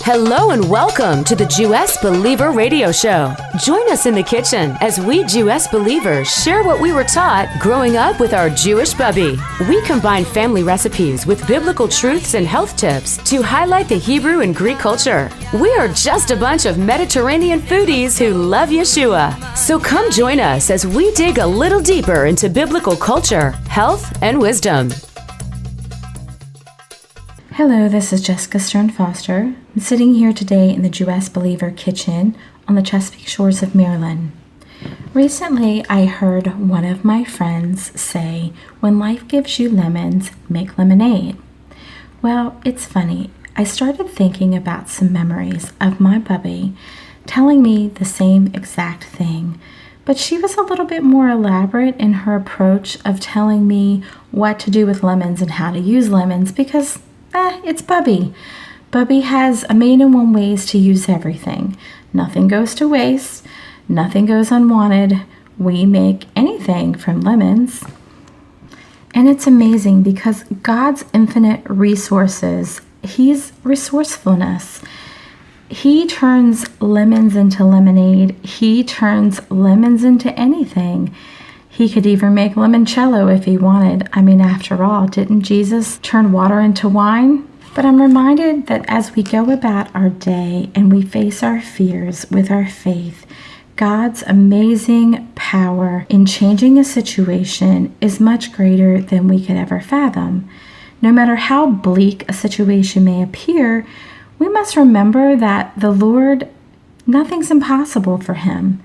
Hello and welcome to the Jewess Believer Radio Show. Join us in the kitchen as we Jewess believers share what we were taught growing up with our Jewish bubby. We combine family recipes with biblical truths and health tips to highlight the Hebrew and Greek culture. We are just a bunch of Mediterranean foodies who love Yeshua. So come join us as we dig a little deeper into biblical culture, health, and wisdom. Hello, this is Jessica Stern Foster. I'm sitting here today in the Jewess Believer kitchen on the Chesapeake shores of Maryland. Recently, I heard one of my friends say, "When life gives you lemons, make lemonade." Well, it's funny. I started thinking about some memories of my bubby telling me the same exact thing, but she was a little bit more elaborate in her approach of telling me what to do with lemons and how to use lemons because it's Bubby. Bubby has a million and one ways to use everything. Nothing goes to waste. Nothing goes unwanted. We make anything from lemons. And it's amazing because God's infinite resources, His resourcefulness, He turns lemons into lemonade. He turns lemons into anything. He could even make limoncello if he wanted. I mean, after all, didn't Jesus turn water into wine? But I'm reminded that as we go about our day and we face our fears with our faith, God's amazing power in changing a situation is much greater than we could ever fathom. No matter how bleak a situation may appear, we must remember that the Lord, nothing's impossible for Him.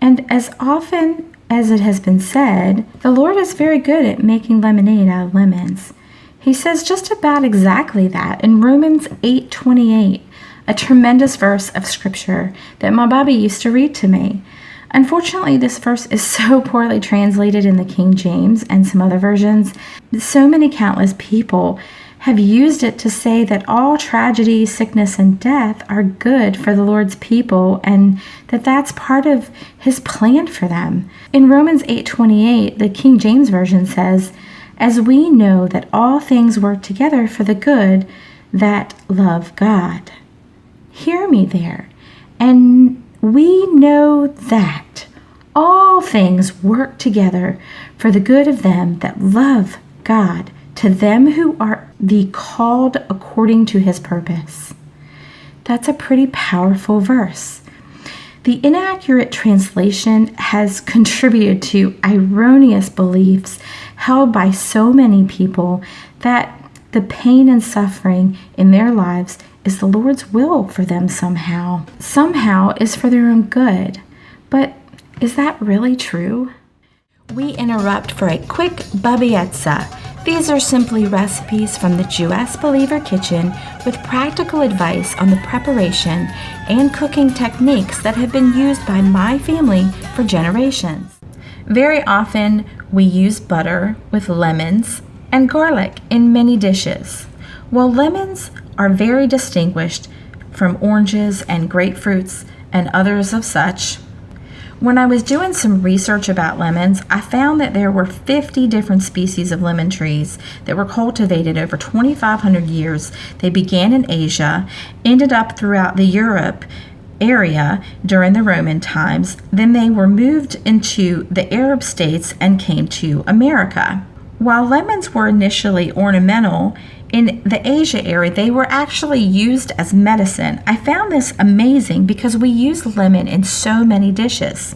And as often as it has been said, the Lord is very good at making lemonade out of lemons. He says just about exactly that in Romans 8:28, a tremendous verse of scripture that my Bobby used to read to me. Unfortunately, this verse is so poorly translated in the King James and some other versions. So many countless people have used it to say that all tragedy, sickness, and death are good for the Lord's people and that that's part of His plan for them. In Romans 8:28, the King James Version says, "As we know that all things work together for the good that love God." Hear me there. And we know that all things work together for the good of them that love God, to them who are the called according to His purpose. That's a pretty powerful verse. The inaccurate translation has contributed to erroneous beliefs held by so many people that the pain and suffering in their lives is the Lord's will for them somehow. Somehow is for their own good. But is that really true? We interrupt for a quick Bubbietza. These are simply recipes from the Jewess Believer Kitchen with practical advice on the preparation and cooking techniques that have been used by my family for generations. Very often, we use butter with lemons and garlic in many dishes. While lemons are very distinguished from oranges and grapefruits and others of such, when I was doing some research about lemons, I found that there were 50 different species of lemon trees that were cultivated over 2,500 years. They began in Asia, ended up throughout the Europe area during the Roman times. Then they were moved into the Arab states and came to America. While lemons were initially ornamental, in the Asia area, they were actually used as medicine. I found this amazing because we use lemon in so many dishes.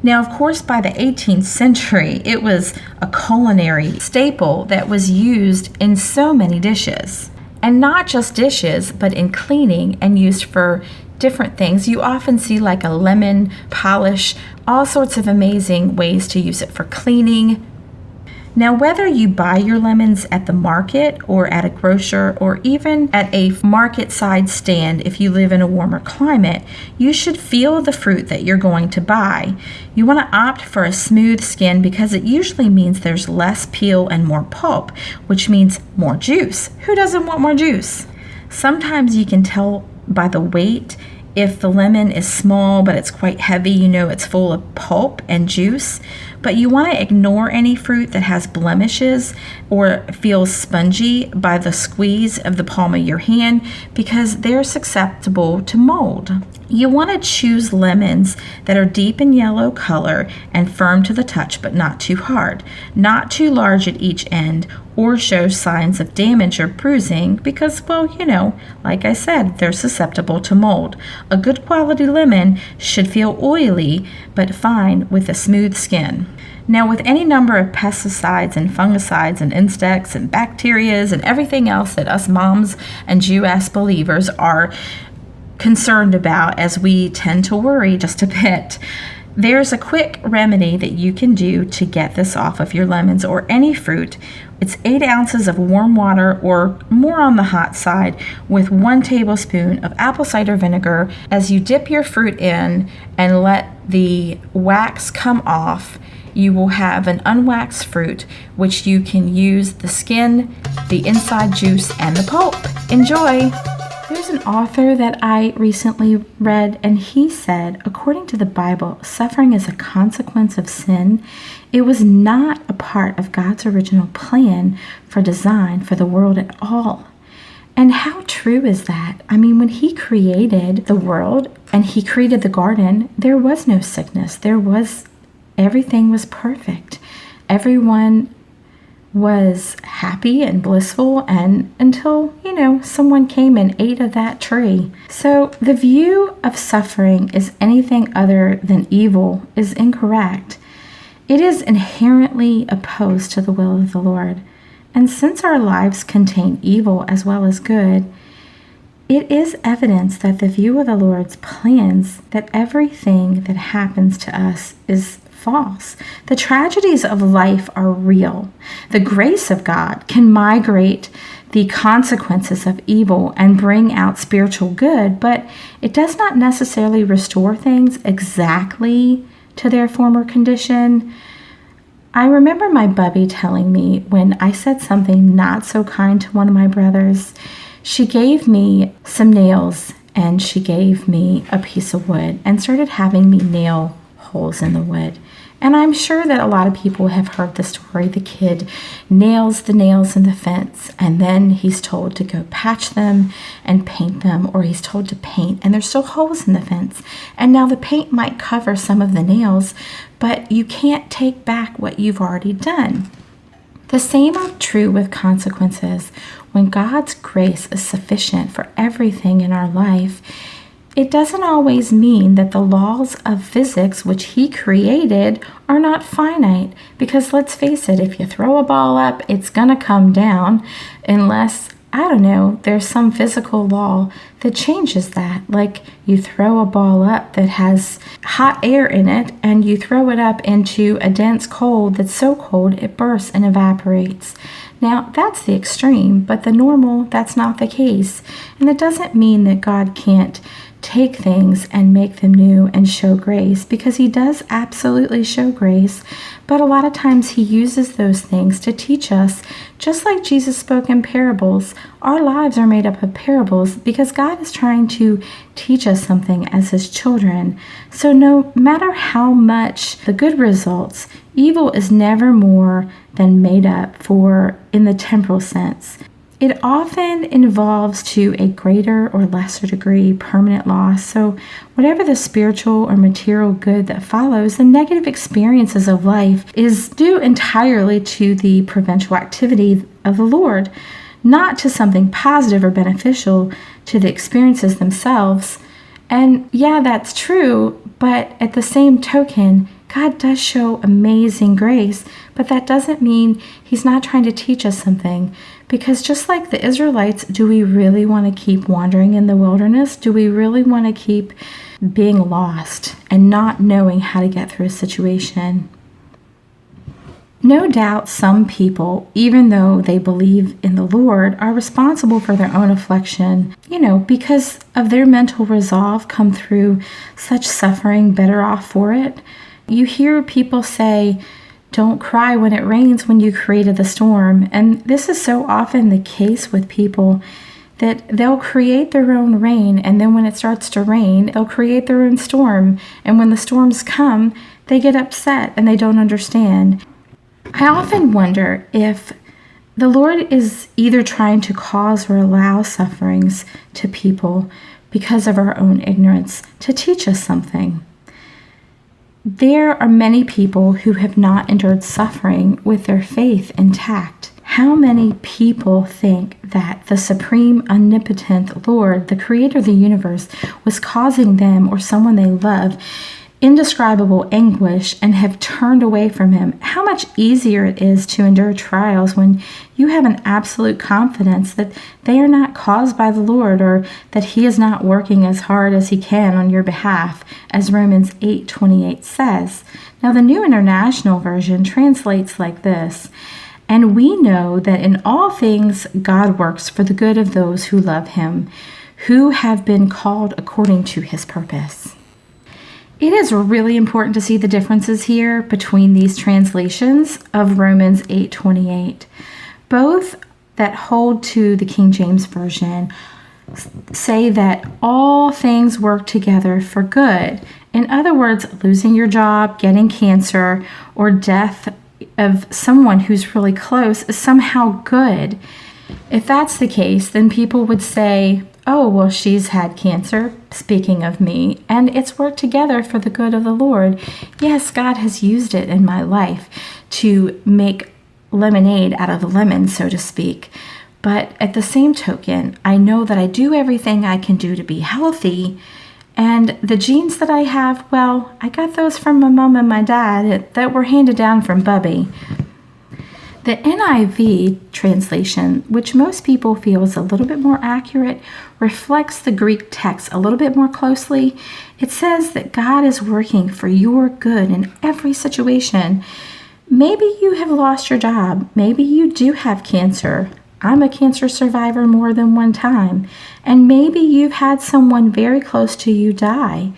Now, of course, by the 18th century, it was a culinary staple that was used in so many dishes. And not just dishes, but in cleaning and used for different things. You often see like a lemon polish, all sorts of amazing ways to use it for cleaning. Now, whether you buy your lemons at the market or at a grocer or even at a market side stand if you live in a warmer climate, you should feel the fruit that you're going to buy. You want to opt for a smooth skin because it usually means there's less peel and more pulp, which means more juice. Who doesn't want more juice? Sometimes you can tell by the weight. If the lemon is small but it's quite heavy, you know it's full of pulp and juice. but you want to ignore any fruit that has blemishes or feels spongy by the squeeze of the palm of your hand because they're susceptible to mold. You want to choose lemons that are deep in yellow color and firm to the touch, but not too hard, not too large at each end, or show signs of damage or bruising because, well, like I said, they're susceptible to mold. A good quality lemon should feel oily, but fine with a smooth skin. Now, with any number of pesticides and fungicides and insects and bacterias and everything else that us moms and Jewess believers are concerned about, as we tend to worry just a bit, there's a quick remedy that you can do to get this off of your lemons or any fruit. It's 8 ounces of warm water, or more on the hot side, with 1 tablespoon of apple cider vinegar. As you dip your fruit in and let the wax come off, you will have an unwaxed fruit, which you can use the skin, the inside juice, and the pulp. Enjoy! There's an author that I recently read, and he said, according to the Bible, suffering is a consequence of sin. It was not a part of God's original plan for design for the world at all. And how true is that? I mean, when he created the world and he created the garden, there was no sickness. Everything was perfect. Everyone was happy and blissful, and until, someone came and ate of that tree. So the view of suffering as anything other than evil is incorrect. It is inherently opposed to the will of the Lord. And since our lives contain evil as well as good, it is evidence that the view of the Lord's plans, that everything that happens to us is false. The tragedies of life are real. The grace of God can migrate the consequences of evil and bring out spiritual good, but it does not necessarily restore things exactly to their former condition. I remember my bubby telling me when I said something not so kind to one of my brothers, she gave me some nails and she gave me a piece of wood and started having me nail holes in the wood. And I'm sure that a lot of people have heard the story. The kid nails the nails in the fence, and then he's told to go patch them and paint them, or he's told to paint, and there's still holes in the fence. And now the paint might cover some of the nails, but you can't take back what you've already done. The same are true with consequences. When God's grace is sufficient for everything in our life, it doesn't always mean that the laws of physics which he created are not finite, because let's face it, if you throw a ball up, it's going to come down unless, there's some physical law that changes that. Like you throw a ball up that has hot air in it and you throw it up into a dense cold that's so cold it bursts and evaporates. Now, that's the extreme, but the normal, that's not the case. And it doesn't mean that God can't take things and make them new and show grace, because he does absolutely show grace, but a lot of times he uses those things to teach us. Just like Jesus spoke in parables, our lives are made up of parables because God is trying to teach us something as his children. So no matter how much the good results, evil is never more than made up for in the temporal sense. It often involves, to a greater or lesser degree, permanent loss. So whatever the spiritual or material good that follows, the negative experiences of life is due entirely to the providential activity of the Lord, not to something positive or beneficial to the experiences themselves. And yeah, that's true, but at the same token, God does show amazing grace, but that doesn't mean he's not trying to teach us something. Because just like the Israelites, do we really want to keep wandering in the wilderness? Do we really want to keep being lost and not knowing how to get through a situation? No doubt some people, even though they believe in the Lord, are responsible for their own affliction, because of their mental resolve, come through such suffering, better off for it. You hear people say, don't cry when it rains when you created the storm. And this is so often the case with people, that they'll create their own rain, and then when it starts to rain, they'll create their own storm. And when the storms come, they get upset and they don't understand. I often wonder if the Lord is either trying to cause or allow sufferings to people because of our own ignorance to teach us something. There are many people who have not endured suffering with their faith intact. How many people think that the supreme omnipotent Lord, the creator of the universe, was causing them or someone they love indescribable anguish and have turned away from him? How much easier it is to endure trials when you have an absolute confidence that they are not caused by the Lord, or that he is not working as hard as he can on your behalf, as Romans 8:28 says. Now, the New International Version translates like this: "And we know that in all things God works for the good of those who love him, who have been called according to his purpose." It is really important to see the differences here between these translations of Romans 8:28. Both that hold to the King James Version say that all things work together for good. In other words, losing your job, getting cancer, or death of someone who's really close is somehow good. If that's the case, then people would say, "Oh, well, she's had cancer, speaking of me, and it's worked together for the good of the Lord. Yes, God has used it in my life to make lemonade out of the lemon, so to speak. But at the same token, I know that I do everything I can do to be healthy, and the genes that I have, well, I got those from my mom and my dad that were handed down from Bubby." The NIV translation, which most people feel is a little bit more accurate, reflects the Greek text a little bit more closely. It says that God is working for your good in every situation. Maybe you have lost your job. Maybe you do have cancer. I'm a cancer survivor more than one time. And maybe you've had someone very close to you die.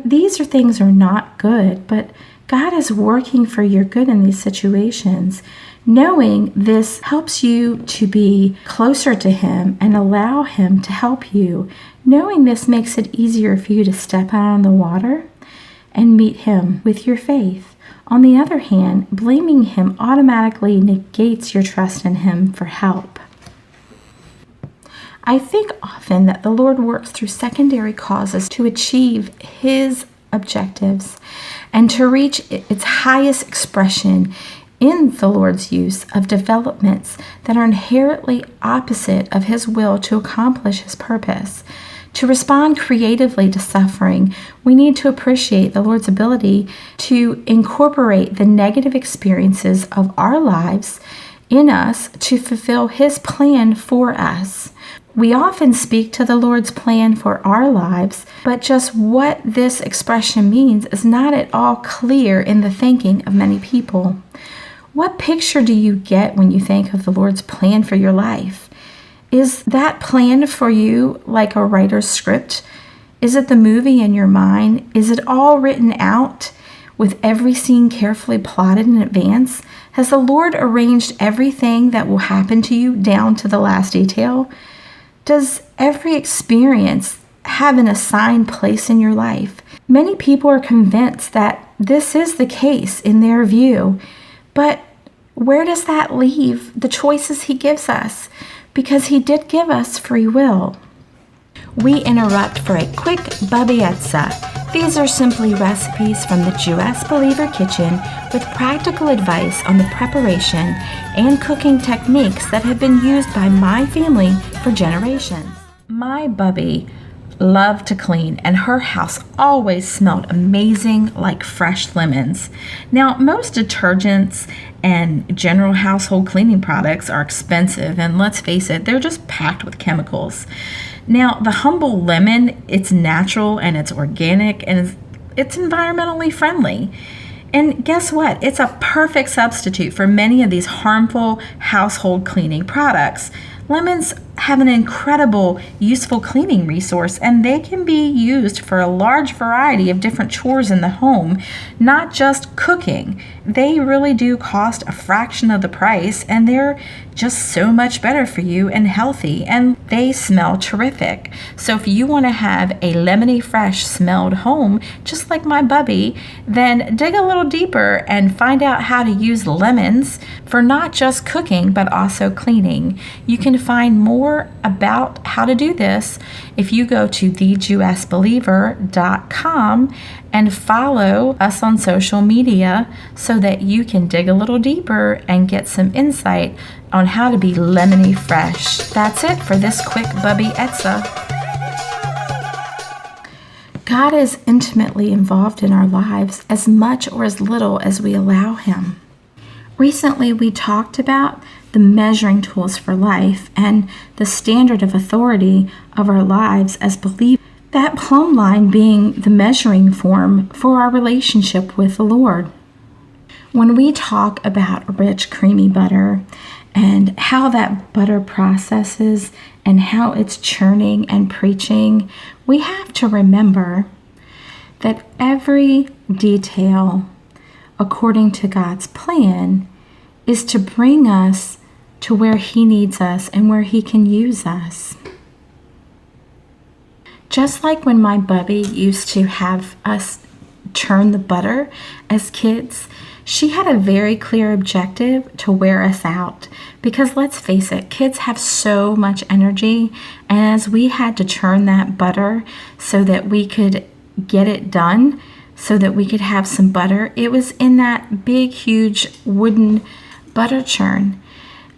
These things are not good, but God is working for your good in these situations. Knowing this helps you to be closer to him and allow him to help you. Knowing this makes it easier for you to step out on the water and meet him with your faith. On the other hand, blaming him automatically negates your trust in him for help. I think often that the Lord works through secondary causes to achieve his objectives and to reach its highest expression in the Lord's use of developments that are inherently opposite of his will to accomplish his purpose. To respond creatively to suffering, we need to appreciate the Lord's ability to incorporate the negative experiences of our lives in us to fulfill his plan for us. We often speak to the Lord's plan for our lives, but just what this expression means is not at all clear in the thinking of many people. What picture do you get when you think of the Lord's plan for your life? Is that plan for you like a writer's script? Is it the movie in your mind? Is it all written out with every scene carefully plotted in advance? Has the Lord arranged everything that will happen to you down to the last detail? Does every experience have an assigned place in your life? Many people are convinced that this is the case in their view, but where does that leave the choices he gives us? Because he did give us free will. We interrupt for a quick Babietza. These are simply recipes from the Jewess Believer Kitchen with practical advice on the preparation and cooking techniques that have been used by my family for generations. My Bubby loved to clean, and her house always smelled amazing like fresh lemons. Now, most detergents and general household cleaning products are expensive, and let's face it, they're just packed with chemicals. Now, the humble lemon, it's natural and it's organic and it's environmentally friendly. And guess what? It's a perfect substitute for many of these harmful household cleaning products. Lemons have an incredible useful cleaning resource, and they can be used for a large variety of different chores in the home, not just cooking. They really do cost a fraction of the price, and they're just so much better for you and healthy, and they smell terrific. So if you want to have a lemony fresh smelled home, just like my bubby, then dig a little deeper and find out how to use lemons for not just cooking, but also cleaning. You can find more about how to do this if you go to thejewessbeliever.com and follow us on social media so that you can dig a little deeper and get some insight on how to be lemony fresh. That's it for this quick Bubby Etza. God is intimately involved in our lives as much or as little as we allow Him. Recently, we talked about the measuring tools for life and the standard of authority of our lives as believers. That plumb line being the measuring form for our relationship with the Lord. When we talk about rich, creamy butter and how that butter processes and how it's churning and preaching, we have to remember that every detail, according to God's plan, is to bring us to where He needs us and where He can use us. Just like when my bubby used to have us churn the butter as kids, she had a very clear objective to wear us out. Because let's face it, kids have so much energy, and as we had to churn that butter so that we could get it done, so that we could have some butter, it was in that big, huge wooden butter churn.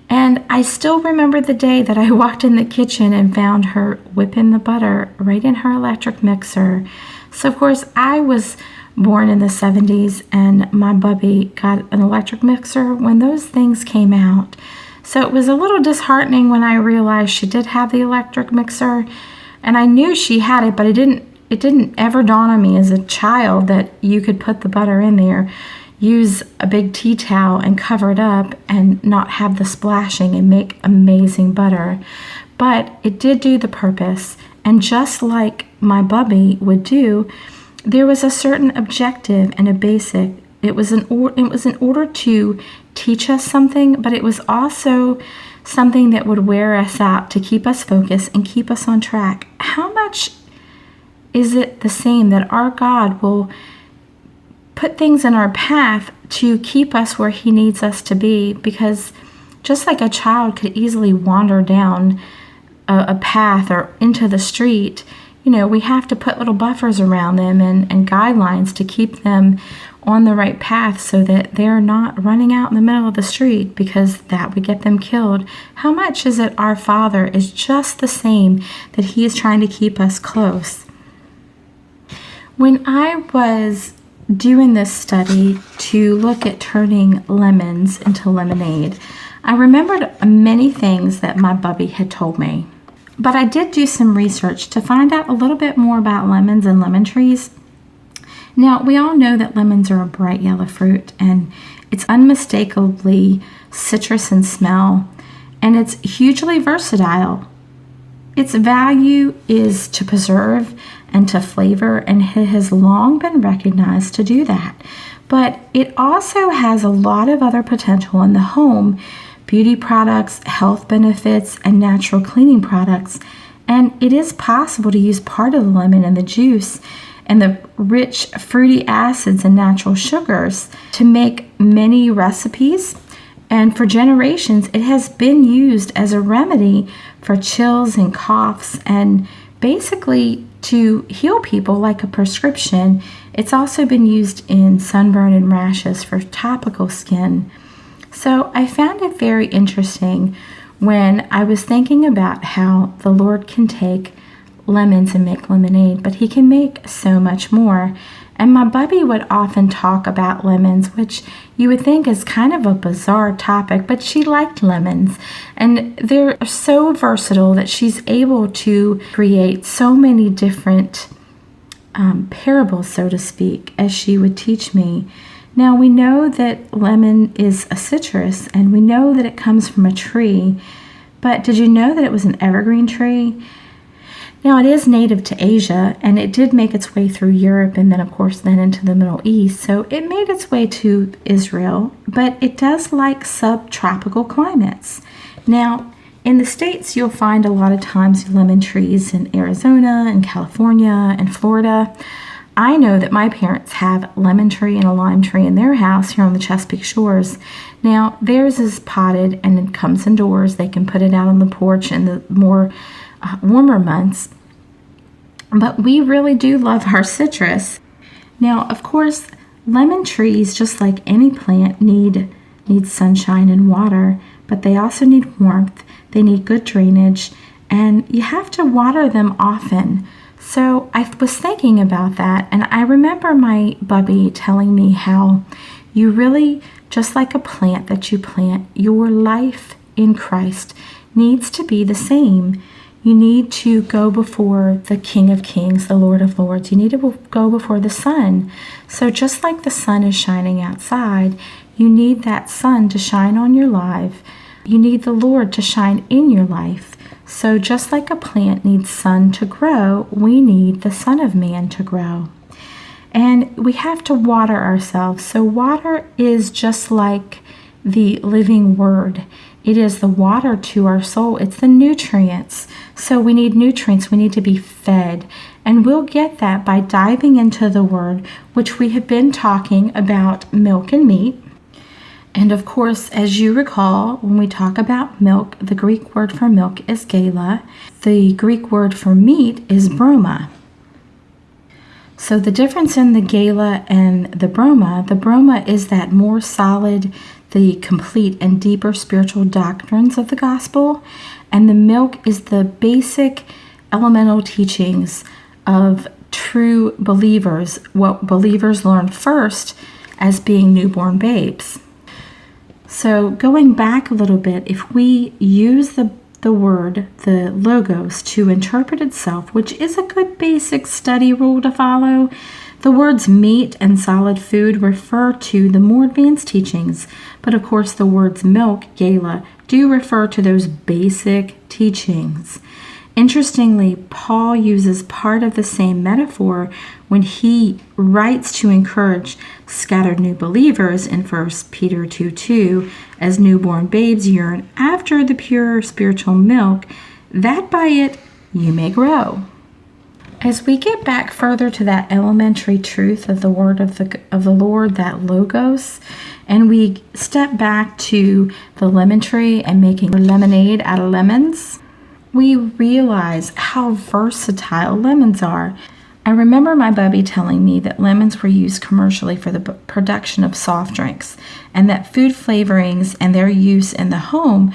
And I still remember the day that I walked in the kitchen and found her whipping the butter right in her electric mixer. So, of course, I was born in the 70s, and my bubby got an electric mixer when those things came out. So it was a little disheartening when I realized she did have the electric mixer, and I knew she had it, but it didn't ever dawn on me as a child that you could put the butter in there, use a big tea towel and cover it up and not have the splashing and make amazing butter. But it did do the purpose, and just like my bubby would do, there was a certain objective and a basic. It was in order to teach us something, but it was also something that would wear us out to keep us focused and keep us on track. How much is it the same that our God will put things in our path to keep us where He needs us to be? Because just like a child could easily wander down a path or into the street, we have to put little buffers around them and guidelines to keep them on the right path so that they're not running out in the middle of the street, because that would get them killed. How much is it our Father is just the same, that He is trying to keep us close? When I was doing this study to look at turning lemons into lemonade, I remembered many things that my bubby had told me. But I did do some research to find out a little bit more about lemons and lemon trees. Now, we all know that lemons are a bright yellow fruit, and it's unmistakably citrus in smell, and it's hugely versatile. Its value is to preserve and to flavor, and it has long been recognized to do that. But it also has a lot of other potential in the home: beauty products, health benefits, and natural cleaning products. And it is possible to use part of the lemon in the juice and the rich fruity acids and natural sugars to make many recipes. And for generations, it has been used as a remedy for chills and coughs, and basically to heal people like a prescription. It's also been used in sunburn and rashes for topical skin. So I found it very interesting when I was thinking about how the Lord can take lemons and make lemonade, but He can make so much more. And my bubby would often talk about lemons, which you would think is kind of a bizarre topic, but she liked lemons. And they're so versatile that she's able to create so many different parables, so to speak, as she would teach me. Now, we know that lemon is a citrus, and we know that it comes from a tree, But did you know that it was an evergreen tree? Now, it is native to Asia, and it did make its way through Europe and then, of course, then into the Middle East. So it made its way to Israel, but it does like subtropical climates. Now, in the States, you'll find a lot of times lemon trees in Arizona and California and Florida. I know that my parents have a lemon tree and a lime tree in their house here on the Chesapeake Shores. Now, theirs is potted and it comes indoors. They can put it out on the porch in the more warmer months, but we really do love our citrus. Now, of course, lemon trees, just like any plant, need sunshine and water, but they also need warmth. They need good drainage, and you have to water them often. So I was thinking about that, and I remember my bubby telling me how you really, just like a plant that you plant, your life in Christ needs to be the same. You need to go before the King of Kings, the Lord of Lords. You need to go before the sun. So just like the sun is shining outside, you need that sun to shine on your life. You need the Lord to shine in your life. So just like a plant needs sun to grow, we need the Son of Man to grow. And we have to water ourselves. So water is just like the living word. It is the water to our soul. It's the nutrients. So we need nutrients. We need to be fed. And we'll get that by diving into the word, which we have been talking about milk and meat. And of course, as you recall, when we talk about milk, the Greek word for milk is gala. The Greek word for meat is broma. So the difference in the gala and the broma is that more solid, the complete and deeper spiritual doctrines of the gospel, and the milk is the basic elemental teachings of true believers, what believers learn first as being newborn babes. So going back a little bit, if we use the word, the logos, to interpret itself, which is a good basic study rule to follow, the words meat and solid food refer to the more advanced teachings, but of course the words milk, gala, do refer to those basic teachings. Interestingly, Paul uses part of the same metaphor when he writes to encourage scattered new believers in 1 Peter 2:2, as newborn babes yearn after the pure spiritual milk, that by it you may grow. As we get back further to that elementary truth of the word of the Lord, that logos, and we step back to the lemon tree and making lemonade out of lemons, we realize how versatile lemons are. I remember my bubby telling me that lemons were used commercially for the production of soft drinks, and that food flavorings and their use in the home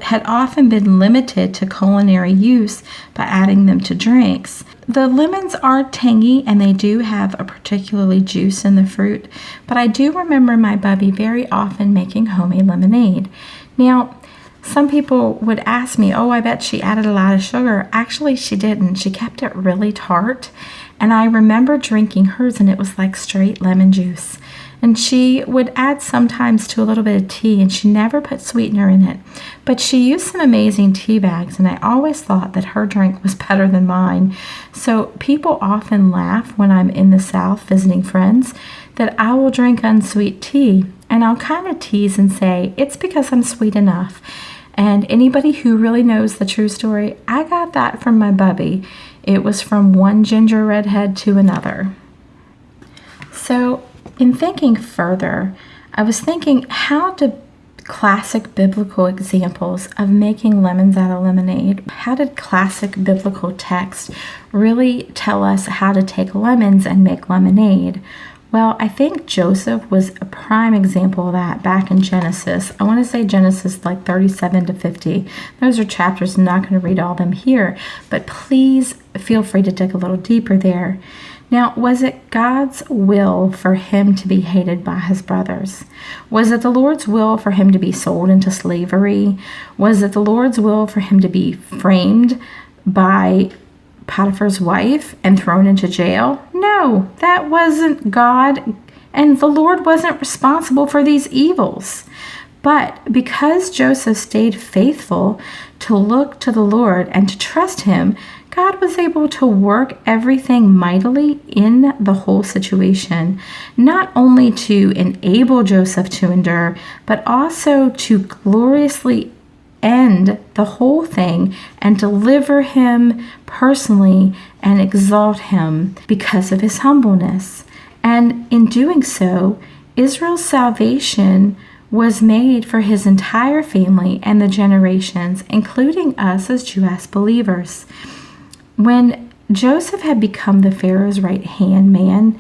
had often been limited to culinary use by adding them to drinks. The lemons are tangy, and they do have a particularly juice in the fruit, but I do remember my bubby very often making homemade lemonade. Now, some people would ask me, oh, I bet she added a lot of sugar. Actually, she didn't. She kept it really tart. And I remember drinking hers, and it was like straight lemon juice. And she would add sometimes to a little bit of tea, and she never put sweetener in it. But she used some amazing tea bags, and I always thought that her drink was better than mine. So people often laugh when I'm in the South visiting friends that I will drink unsweet tea. And I'll kind of tease and say, it's because I'm sweet enough. And anybody who really knows the true story, I got that from my bubby. It was from one ginger redhead to another. So in thinking further, I was thinking, how do classic biblical examples of making lemons out of lemonade, how did classic biblical texts really tell us how to take lemons and make lemonade? Well, I think Joseph was a prime example of that back in Genesis. I want to say Genesis like 37 to 50. Those are chapters. I'm not going to read all of them here, but please feel free to dig a little deeper there. Now, was it God's will for him to be hated by his brothers? Was it the Lord's will for him to be sold into slavery? Was it the Lord's will for him to be framed by Potiphar's wife and thrown into jail? No, that wasn't God, and the Lord wasn't responsible for these evils. But because Joseph stayed faithful to look to the Lord and to trust him, God was able to work everything mightily in the whole situation, not only to enable Joseph to endure, but also to gloriously end the whole thing and deliver him personally and exalt him because of his humbleness. And in doing so, Israel's salvation was made for his entire family and the generations, including us as Jewess believers. When Joseph had become the Pharaoh's right-hand man,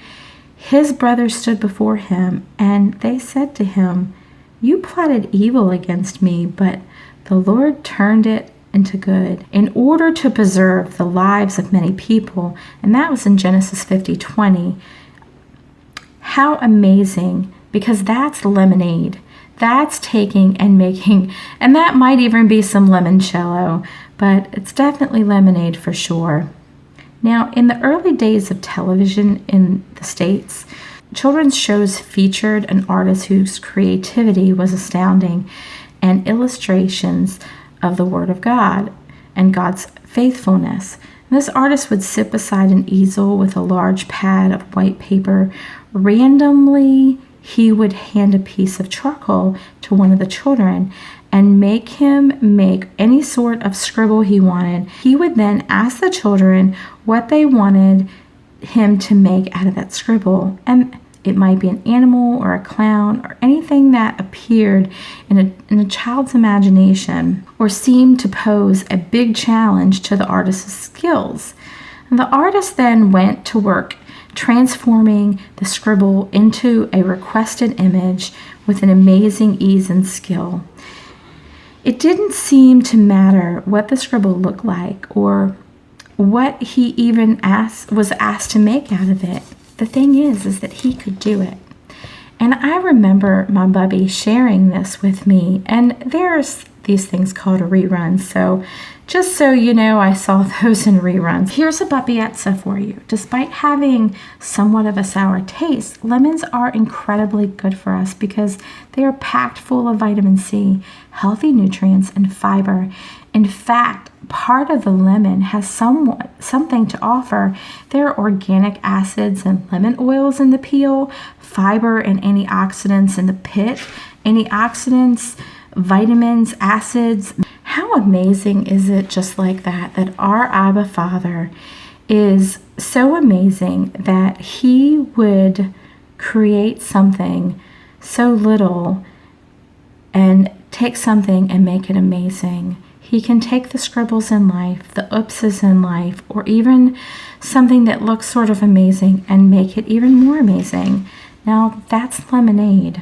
his brothers stood before him, and they said to him, "You plotted evil against me, but the Lord turned it into good in order to preserve the lives of many people." And that was in Genesis 50:20. How amazing, because that's lemonade. That's taking and making, and that might even be some limoncello, but it's definitely lemonade for sure. Now, in the early days of television in the States, children's shows featured an artist whose creativity was astounding and illustrations of the Word of God and God's faithfulness. This artist would sit beside an easel with a large pad of white paper. Randomly, he would hand a piece of charcoal to one of the children and make him make any sort of scribble he wanted. He would then ask the children what they wanted him to make out of that scribble. And it might be an animal or a clown or anything that appeared in a child's imagination or seemed to pose a big challenge to the artist's skills. And the artist then went to work transforming the scribble into a requested image with an amazing ease and skill. It didn't seem to matter what the scribble looked like or what he even was asked to make out of it. The thing is that he could do it. And I remember my bubby sharing this with me, and there's these things called reruns, so just so you know, I saw those in reruns. Here's a bubbietza for you. Despite having somewhat of a sour taste, lemons are incredibly good for us because they are packed full of vitamin C, healthy nutrients, and fiber. In fact, part of the lemon has something to offer. There are organic acids and lemon oils in the peel, fiber and antioxidants in the pit, antioxidants, vitamins, acids. How amazing is it just like that our Abba Father is so amazing that he would create something so little and take something and make it amazing. He can take the scribbles in life, the oopses in life, or even something that looks sort of amazing and make it even more amazing. Now, that's lemonade.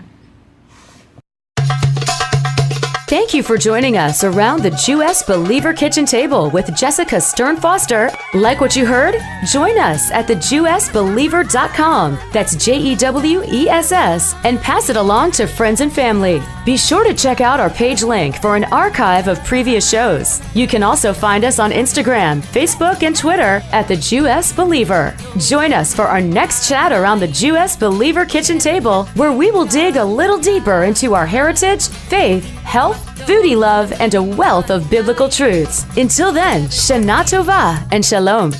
Thank you for joining us around the Jewess Believer Kitchen Table with Jessica Stern Foster. Like what you heard? Join us at thejewessbeliever.com. That's JEWESS, and pass it along to friends and family. Be sure to check out our page link for an archive of previous shows. You can also find us on Instagram, Facebook, and Twitter at the Jewess Believer. Join us for our next chat around the Jewess Believer Kitchen Table, where we will dig a little deeper into our heritage, faith, health, foodie love, and a wealth of biblical truths. Until then, Shana Tova and Shalom.